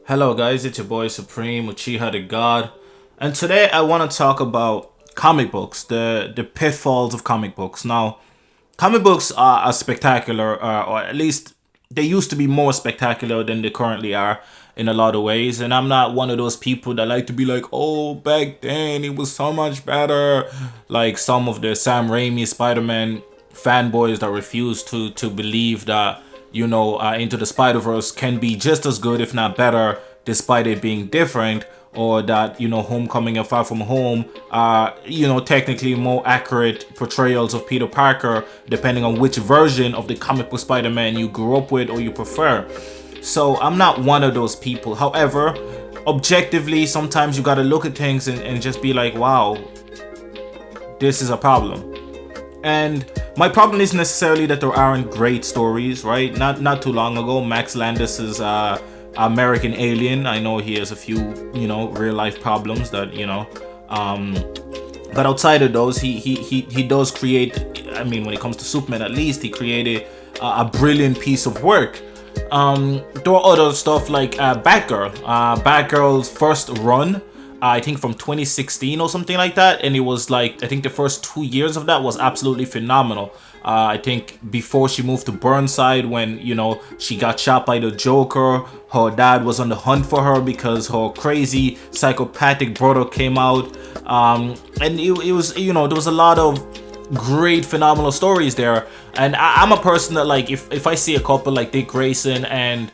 Hello guys, it's your boy Supreme Uchiha the God, and today I want to talk about comic books, the pitfalls of comic books. Now, comic books are spectacular, or at least they used to be more spectacular than they currently are in a lot of ways. And I'm not one of those people that like to be like, oh, back then it was so much better, like some of the Sam Raimi Spider-Man fanboys that refuse to believe that Into the Spider-Verse can be just as good, if not better, despite it being different, or that Homecoming and Far From Home are technically more accurate portrayals of Peter Parker, depending on which version of the comic book Spider-Man you grew up with or you prefer. So I'm not one of those people. However, objectively, sometimes you gotta look at things and just be like, wow, this is a problem. And my problem isn't necessarily that there aren't great stories, right? Not too long ago, Max Landis's American Alien. I know he has a few, real life problems that, but outside of those, he does create. I mean, when it comes to Superman, at least he created a brilliant piece of work. There are other stuff like Batgirl. Batgirl's first run, I think from 2016 or something like that, and it was like, I think the first 2 years of that was absolutely phenomenal. I think before she moved to Burnside, when she got shot by the Joker, her dad was on the hunt for her because her crazy psychopathic brother came out, and it was there was a lot of great phenomenal stories there. And I'm a person that, like, if I see a couple like Dick Grayson and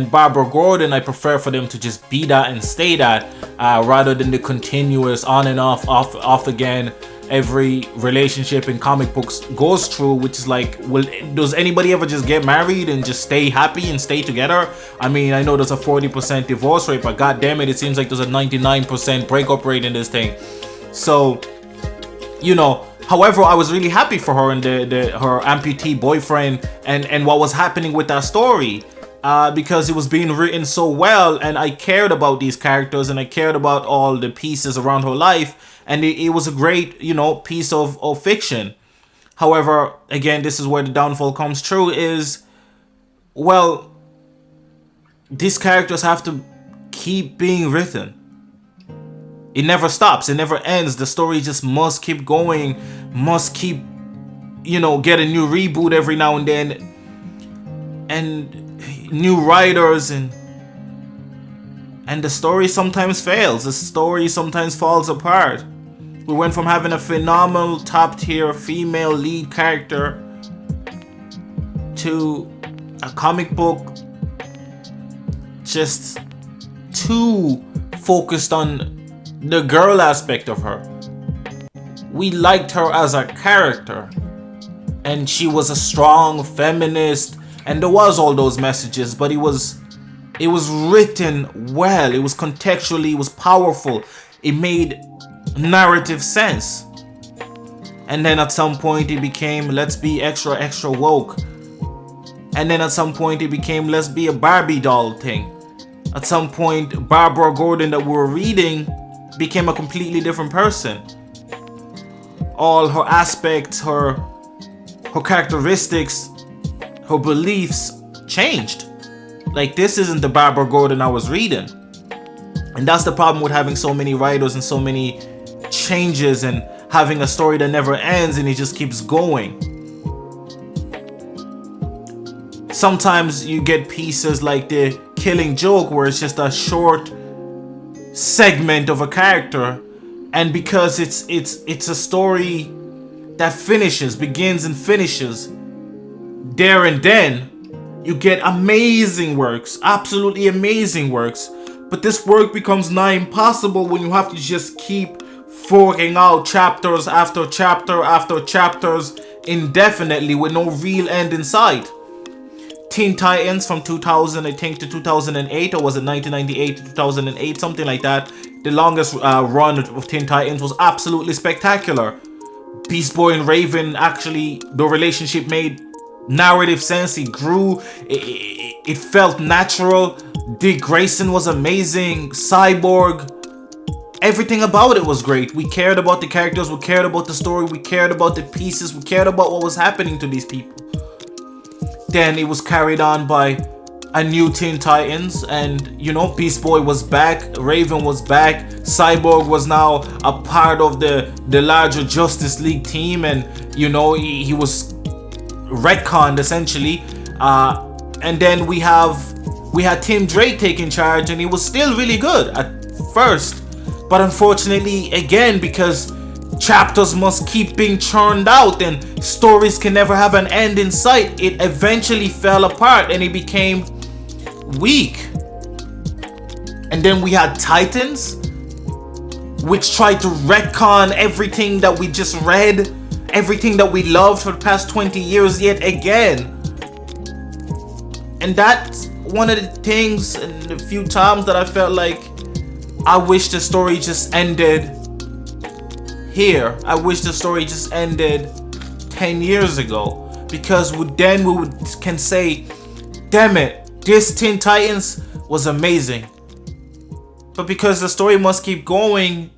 Barbara Gordon, I prefer for them to just be that and stay that, rather than the continuous on and off again every relationship in comic books goes through, which is like, well, does anybody ever just get married and just stay happy and stay together? I mean, I know there's a 40% divorce rate, but god damn it seems like there's a 99% breakup rate in this thing. So, however, I was really happy for her and her amputee boyfriend and what was happening with that story. Because it was being written so well, and I cared about these characters and I cared about all the pieces around her life, and it was a great, piece of fiction. However, again, this is where the downfall comes true is, well, these characters have to keep being written. It never stops, it never ends. The story just must keep going, must keep, get a new reboot every now and then, and new writers, and the story sometimes fails. The story sometimes falls apart. We went from having a phenomenal top tier female lead character to a comic book just too focused on the girl aspect of her. We liked her as a character, and she was a strong feminist, and there was all those messages, but it was written well. It was contextually, it was powerful. It made narrative sense. And then at some point it became, let's be extra woke. And then at some point it became, let's be a Barbie doll thing. At some point, Barbara Gordon that we were reading became a completely different person. All her aspects, her characteristics, her beliefs changed. Like, this isn't the Barbara Gordon I was reading. And that's the problem with having so many writers and so many changes, and having a story that never ends and it just keeps going. Sometimes you get pieces like the Killing Joke, where it's just a short segment of a character, and because it's a story that begins and finishes there and then, you get amazing works, absolutely amazing works. But this work becomes nigh impossible when you have to just keep forking out chapters after chapter after chapters indefinitely with no real end in sight. Teen Titans from 2000, I think, to 2008, or was it 1998 to 2008, something like that. The longest run of Teen Titans was absolutely spectacular. Beast Boy and Raven, actually, the relationship made narrative sense. It grew, it felt natural. Dick Grayson was amazing. Cyborg, everything about it was great. We cared about the characters, we cared about the story, we cared about the pieces, we cared about what was happening to these people. Then it was carried on by a new Teen Titans, and Beast Boy was back, Raven was back, Cyborg was now a part of the larger Justice League team, and he was retconned essentially. And then we had Tim Drake taking charge, and he was still really good at first, but unfortunately, again, because chapters must keep being churned out and stories can never have an end in sight, it eventually fell apart and it became weak. And then we had Titans, which tried to retcon everything that we just read, everything that we loved for the past 20 years yet again. And that's one of the things and the few times that I felt like I wish the story just ended here. I wish the story just ended 10 years ago, because we can say, damn it, this Teen Titans was amazing. But because the story must keep going,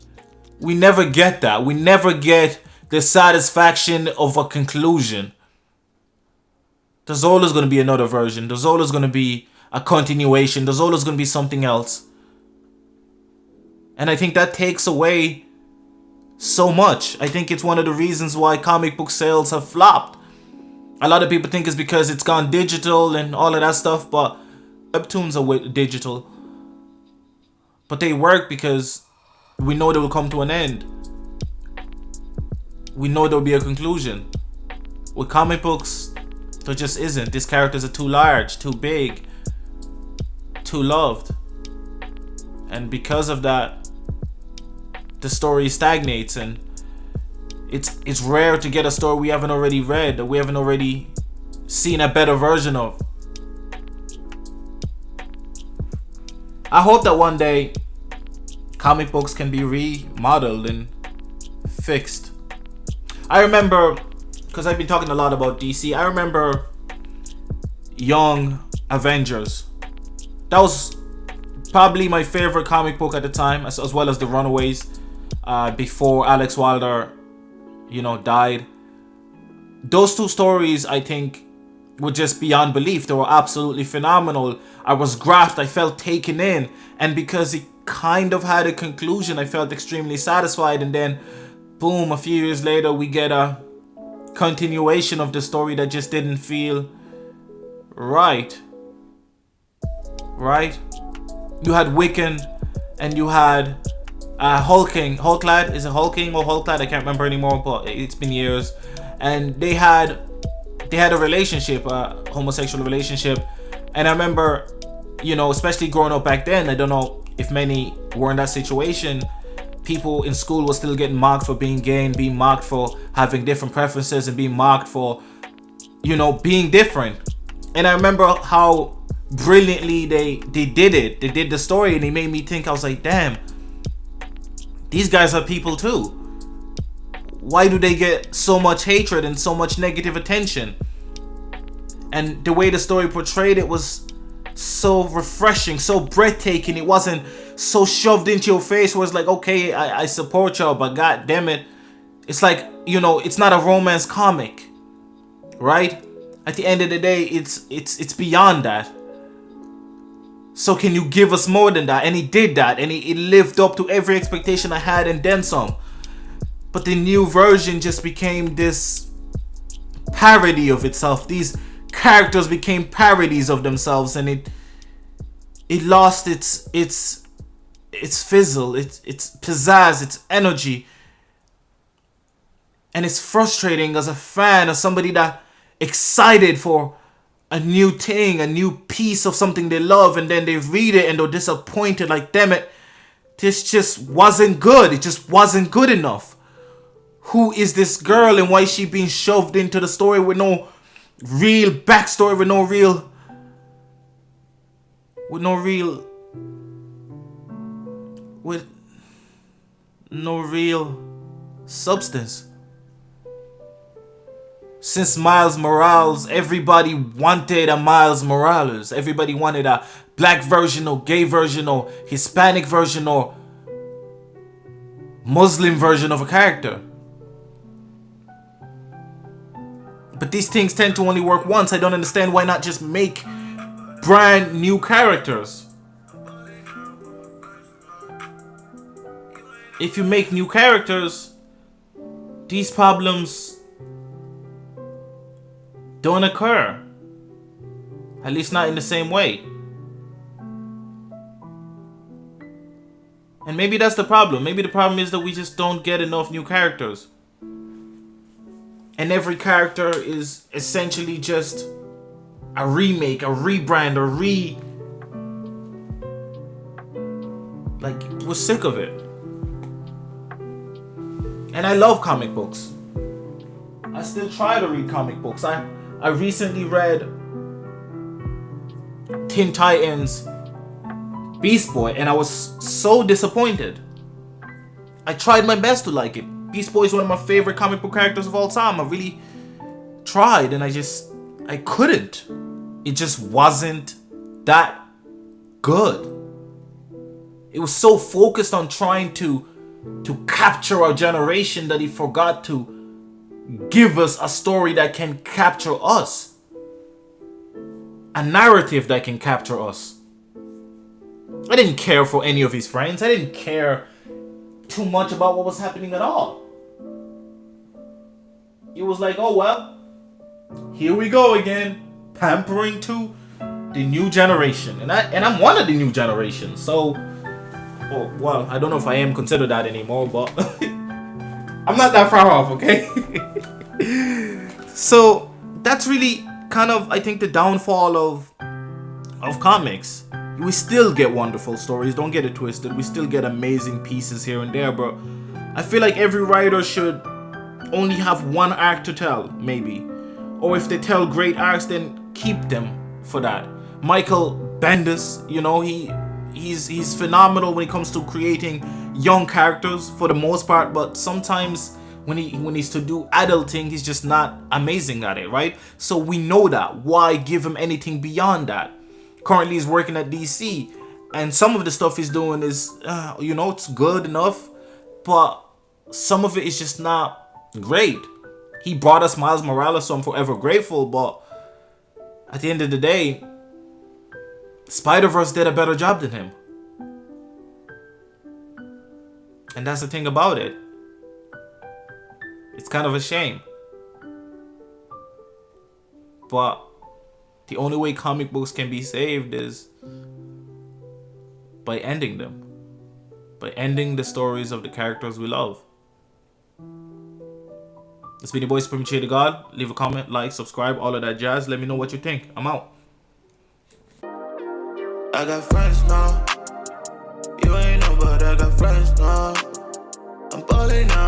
we never get that. We never get the satisfaction of a conclusion. There's always going to be another version. There's always going to be a continuation. There's always going to be something else. And I think that takes away so much. I think it's one of the reasons why comic book sales have flopped. A lot of people think it's because it's gone digital and all of that stuff, but webtoons are digital. But they work because we know they will come to an end. We know there will be a conclusion. With comic books, there just isn't. These characters are too large, too big, too loved. And because of that, the story stagnates, and it's rare to get a story we haven't already read, that we haven't already seen a better version of. I hope that one day comic books can be remodeled and fixed. I remember, because I've been talking a lot about DC, I remember Young Avengers. That was probably my favorite comic book at the time, as well as The Runaways, before Alex Wilder, died. Those two stories, I think, were just beyond belief. They were absolutely phenomenal. I was grasped, I felt taken in, and because it kind of had a conclusion, I felt extremely satisfied. And then, boom, a few years later, we get a continuation of the story that just didn't feel right. You had Wiccan, and you had Hulklad. Is it Hulking or Hulklad? I can't remember anymore, but it's been years. And they had a relationship, a homosexual relationship. And I remember, especially growing up back then, I don't know if many were in that situation. People in school were still getting mocked for being gay, and being mocked for having different preferences, and being mocked for, being different. And I remember how brilliantly they did it. They did the story, and it made me think. I was like, damn, these guys are people too. Why do they get so much hatred and so much negative attention? And the way the story portrayed it was so refreshing, so breathtaking. It wasn't so shoved into your face where it's like, okay, I support y'all, but god damn it, it's like, it's not a romance comic, right? At the end of the day, it's beyond that. So can you give us more than that? And he did that, and it lived up to every expectation I had, and then some. But the new version just became this parody of itself. These characters became parodies of themselves, and it lost its fizzle, its pizzazz, its energy. And it's frustrating as a fan, as somebody that excited for a new thing, a new piece of something they love, and then they read it and they're disappointed, like, damn it, this just wasn't good. It just wasn't good enough. Who is this girl, and why is she being shoved into the story with no real backstory, with no real substance? Since Miles Morales, everybody wanted a Miles Morales. Everybody wanted a black version, or gay version, or Hispanic version, or Muslim version of a character. But these things tend to only work once. I don't understand why not just make brand new characters. If you make new characters, these problems don't occur. At least not in the same way. And maybe that's the problem. Maybe the problem is that we just don't get enough new characters. And every character is essentially just a remake, a rebrand, like, we're sick of it. And I love comic books. I still try to read comic books. I recently read Teen Titans Beast Boy, and I was so disappointed. I tried my best to like it. Beast Boy is one of my favorite comic book characters of all time. I really tried, and I couldn't. It just wasn't that good. It was so focused on trying to capture our generation that he forgot to give us a story that can capture us. A narrative that can capture us. I didn't care for any of his friends. I didn't care too much about what was happening at all. It was like, oh well, here we go again, pampering to the new generation. And I'm one of the new generation, so well, I don't know if I am considered that anymore, but I'm not that far off, okay? So that's really kind of, I think, the downfall of comics. We still get wonderful stories, don't get it twisted. We still get amazing pieces here and there, but I feel like every writer should only have one arc to tell, maybe. Or if they tell great arcs, then keep them for that. Michael Bendis, you know, he's phenomenal when it comes to creating young characters for the most part, but sometimes when he's to do adulting, he's just not amazing at it, right? So we know that. Why give him anything beyond that? Currently he's working at DC, and some of the stuff he's doing is it's good enough, but some of it is just not great. He brought us Miles Morales, so I'm forever grateful, but at the end of the day, Spider-Verse did a better job than him. And that's the thing about it. It's kind of a shame. But the only way comic books can be saved is by ending them. By ending the stories of the characters we love. It's been your boy Supreme Shade of God. Leave a comment, like, subscribe, all of that jazz. Let me know what you think. I'm out. I got friends now. You ain't know, but I got friends now. I'm balling now.